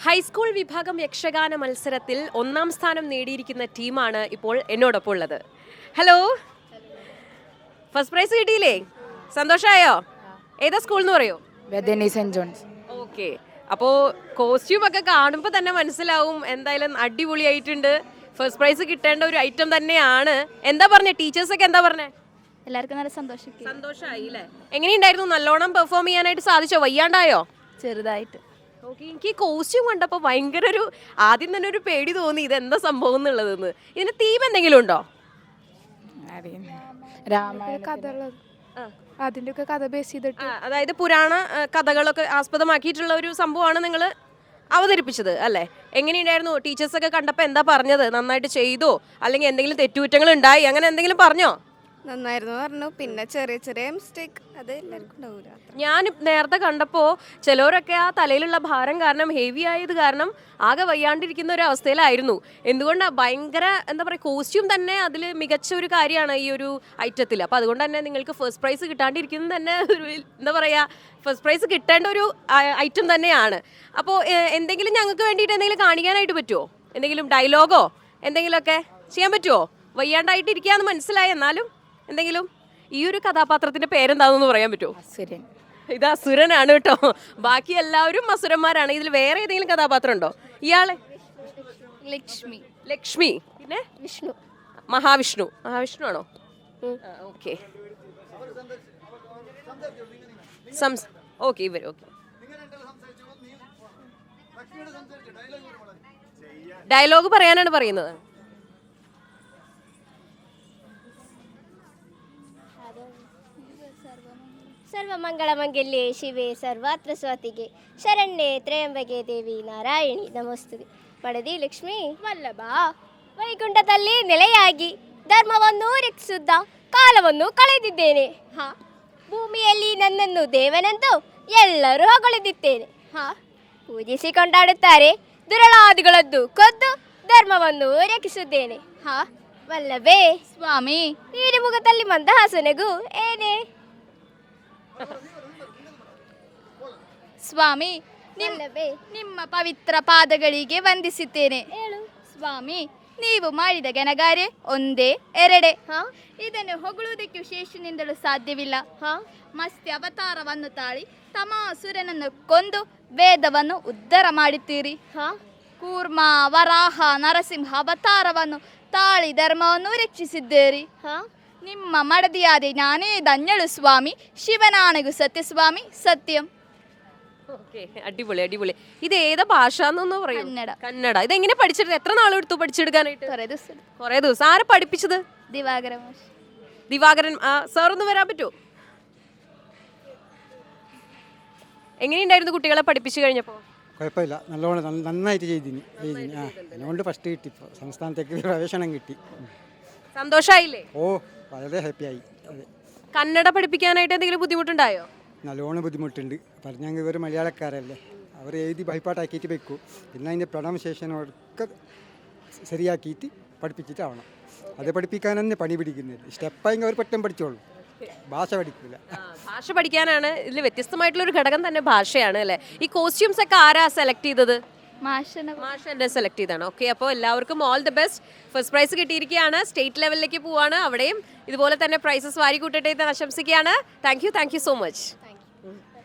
High school വിഭാഗം യക്ഷഗാന മത്സരത്തിൽ ഒന്നാം സ്ഥാനം നേടിയിരിക്കുന്ന ടീമാണ് ഇപ്പോൾ എന്നോടൊപ്പം ഉള്ളത്. ഹലോ, ഫസ്റ്റ് പ്രൈസ് കിട്ടിയില്ലേ? സന്തോഷമായോ? ഏതാ സ്കൂൾ എന്ന് പറയോ? Saint John's. ഓക്കെ, അപ്പോൾ കോസ്റ്റ്യൂം ഒക്കെ കാണുമ്പോൾ തന്നെ മനസ്സിലാവും എന്തായാലും അടിപൊളിയായിട്ടുണ്ട്. ഫസ്റ്റ് പ്രൈസ് കിട്ടേണ്ട ഒരു ഐറ്റം തന്നെയാണ്. എന്താ പറഞ്ഞേ ടീച്ചേഴ്സൊക്കെ? എന്താ പറഞ്ഞേ? എല്ലാവർക്കും നല്ല സന്തോഷമായി അല്ലേ? എങ്ങനെയുണ്ടായിരുന്നു? നല്ലോണം പെർഫോം ചെയ്യാനായിട്ട് സാധിച്ചോ? വയ്യാണ്ടായോ? ചെറുതായിട്ട്. ഓക്കെ, എനിക്ക് കോസ്റ്റ്യൂം കണ്ടപ്പോൾ ഭയങ്കര ഒരു ആദ്യം തന്നെ ഒരു പേടി തോന്നി, ഇതെന്താ സംഭവം എന്നുള്ളതെന്ന്. ഇതിന് തീം എന്തെങ്കിലും ഉണ്ടോ? അതിന്റെ ഒക്കെ കഥ ബേസ് ചെയ്തിട്ട്, അതായത് പുരാണ കഥകളൊക്കെ ആസ്പദമാക്കിയിട്ടുള്ള ഒരു സംഭവമാണ് നിങ്ങൾ അവതരിപ്പിച്ചത് അല്ലേ? എങ്ങനെയുണ്ടായിരുന്നു? ടീച്ചേഴ്സൊക്കെ കണ്ടപ്പോൾ എന്താ പറഞ്ഞത്? നന്നായിട്ട് ചെയ്തോ അല്ലെങ്കിൽ എന്തെങ്കിലും തെറ്റുകുറ്റങ്ങൾ ഉണ്ടായി അങ്ങനെ എന്തെങ്കിലും പറഞ്ഞോ? നന്നായിരുന്നു പറഞ്ഞു. പിന്നെ ചെറിയ ചെറിയ മിസ്റ്റേക്ക് അത് എല്ലാവർക്കും ഉണ്ടാവൂല. ഞാൻ നേരത്തെ കണ്ടപ്പോൾ ചിലവരൊക്കെ ആ തലയിലുള്ള ഭാരം കാരണം, ഹെവി ആയത് കാരണം ആകെ വയ്യാണ്ടിരിക്കുന്ന ഒരു അവസ്ഥയിലായിരുന്നു. എന്തുകൊണ്ടാണ്? ഭയങ്കര എന്താ പറയുക, കോസ്റ്റ്യൂം തന്നെ അതിൽ മികച്ച ഒരു കാര്യമാണ് ഈ ഒരു ഐറ്റത്തിൽ. അപ്പോൾ അതുകൊണ്ട് തന്നെ നിങ്ങൾക്ക് ഫസ്റ്റ് പ്രൈസ് കിട്ടാണ്ടിരിക്കുന്നത് തന്നെ ഒരു എന്താ പറയുക, ഫസ്റ്റ് പ്രൈസ് കിട്ടേണ്ട ഒരു ഐറ്റം തന്നെയാണ്. അപ്പോൾ എന്തെങ്കിലും ഞങ്ങൾക്ക് വേണ്ടിയിട്ട് എന്തെങ്കിലും കാണിക്കാനായിട്ട് പറ്റുമോ? എന്തെങ്കിലും ഡയലോഗോ എന്തെങ്കിലുമൊക്കെ ചെയ്യാൻ പറ്റുമോ? വയ്യാണ്ടായിട്ട് ഇരിക്കുകയെന്ന് മനസ്സിലായി, എന്നാലും എന്തെങ്കിലും. ഈ ഒരു കഥാപാത്രത്തിന്റെ പേരെന്താണെന്ന് പറയാൻ പറ്റുമോ? അസുരൻ. ഇത് അസുരനാണ് കേട്ടോ. ബാക്കി എല്ലാവരും അസുരന്മാരാണ്. ഇതിൽ വേറെ ഏതെങ്കിലും കഥാപാത്രം ഉണ്ടോ? ഇയാളെ ലക്ഷ്മി. ലക്ഷ്മി. പിന്നെ വിഷ്ണു. മഹാവിഷ്ണു. മഹാവിഷ്ണു ആണോ? ഓക്കെ ഓക്കെ, ഇവർ ഓക്കെ. ഡയലോഗ് പറയാനാണ് പറയുന്നത്. സർവമംഗളമംഗല്യേ ശിവേ സർവാത്ര സ്വാതികേ ശരണ്യേ ത്രയംബകേ ദേവി നാരായണി നമോസ്തുതേ. പടതി ಲಕ್ಷ್ಮಿ ವಲ್ಲಭ ವೈಕುಂಠ ತಲ್ಲಿ ನೆಲೆಯಾಗಿ ಧರ್ಮವನ್ನು ರಕ್ಷಿಸುತ್ತ ಕಾಲವನ್ನು ಕಳೆದಿದ್ದೇನೆ. ಭೂಮಿಯಲ್ಲಿ ನನ್ನನ್ನು ದೇವನೆಂದು ಎಲ್ಲರೂ ಹೊಗಳಿದಿದ್ದೇನೆ. ಪೂಜಿಸಿ ಕೊಂಡಾಡುತ್ತಾರೆ. ದುರಳಾದಿಗಳದ್ದು ಕೊದ್ದು ಧರ್ಮವನ್ನು ರಕ್ಷಿಸಿದ್ದೇನೆ. ವಲ್ಲಭೇ ಸ್ವಾಮಿ. ನೀರು ಮುಖದಲ್ಲಿ ಮಂದಹಾಸನಗೂ ಏನೇ ಸ್ವಾಮಿ, ನಿಮ್ಮ ಪವಿತ್ರ ಪಾದಗಳಿಗೆ ವಂದಿಸುತ್ತೇನೆ. ಸ್ವಾಮಿ, ನೀವು ಮಾಡಿದ ಗೆಣಗಾರೆ ಒಂದೇ ಎರಡೇ. ಇದನ್ನು ಹೊಗಳುವುದಕ್ಕೆ ಶೇಷನಿಂದಲೂ ಸಾಧ್ಯವಿಲ್ಲ. ಮತ್ಸ್ಯ ಅವತಾರವನ್ನು ತಾಳಿ ತಮಾಸುರನನ್ನು ಕೊಂದು ವೇದವನ್ನು ಉದ್ಧಾರ ಮಾಡುತ್ತೀರಿ. ಕೂರ್ಮ ವರಾಹ ನರಸಿಂಹ ಅವತಾರವನ್ನು ತಾಳಿ ಧರ್ಮವನ್ನು ರಕ್ಷಿಸಿದ್ದೀರಿ. ನಿಮ್ಮ ಮಡದಿಯಾದ ನಾನೇ ಧನ್ಯಳು ಸ್ವಾಮಿ. ಶಿವನಾಣೆಗೂ സത്യ സ്വാമി സത്യം. ഓക്കെ, അടിപൊളി അടിപൊളി. ഇത് ഏതാ ഭാഷ എന്നൊന്ന് പറയും? കന്നഡ. കന്നഡ. ഇതെങ്ങനെ പഠിച്ചെടുത്ത്? എത്ര നാളെടുത്തു പഠിച്ചെടുക്കാനായിട്ട്? കുറേ ദിവസം. ആരെ പഠിപ്പിച്ചത്? ദിവാകരൻ സാർ ഒന്ന് വരാൻ പറ്റുമോ? എങ്ങനെയുണ്ടായിരുന്നു കുട്ടികളെ പഠിപ്പിച്ചു കഴിഞ്ഞപ്പോൾ? കുഴപ്പമില്ല, നല്ലോണം നന്നായിട്ട് ചെയ്തിന്. അതുകൊണ്ട് ഫസ്റ്റ് കിട്ടി, സംസ്ഥാനത്തേക്ക് പ്രവേശനം കിട്ടി. സന്തോഷായില്ലേ? ഓ, വളരെ ഹാപ്പിയായി. അതെ. കന്നഡ പഠിപ്പിക്കാനായിട്ട് എന്തെങ്കിലും ബുദ്ധിമുട്ടുണ്ടായോ? നല്ലോണം ബുദ്ധിമുട്ടുണ്ട്. പറഞ്ഞെങ്കിൽ ഇവർ മലയാളക്കാരല്ലേ, അവർ എഴുതി ബൈപ്പാട്ടാക്കിയിട്ട് വെക്കും. പിന്നെ അതിൻ്റെ പ്രൊണൗൺസിയേഷനൊക്കെ ശരിയാക്കിയിട്ട് പഠിപ്പിച്ചിട്ടാവണം. അത് പഠിപ്പിക്കാൻ തന്നെ പണി പിടിക്കുന്നത്. സ്റ്റെപ്പായെങ്കിൽ അവർ പെട്ടെന്ന് പഠിച്ചോളൂ, ഭാഷ പഠിക്കില്ല. ഭാഷ പഠിക്കാനാണ് ഇതിൽ വ്യത്യസ്തമായിട്ടുള്ള ഒരു ഘടകം തന്നെ ഭാഷയാണ് അല്ലേ? ഈ കോസ്റ്റ്യൂംസ് ഒക്കെ ആരാ സെലക്ട് ചെയ്തത്? മാഷ് സെലക്ട് ചെയ്താണ്. ഓക്കെ, അപ്പോൾ എല്ലാവർക്കും all the best. First prize കിട്ടിയിരിക്കുകയാണ്. സ്റ്റേറ്റ് ലെവലിലേക്ക് പോവാണ്. അവിടെയും ഇതുപോലെ തന്നെ പ്രൈസസ് വാരി കൂട്ടട്ടെ എന്ന് ആശംസിക്കുകയാണ്. Thank you so much.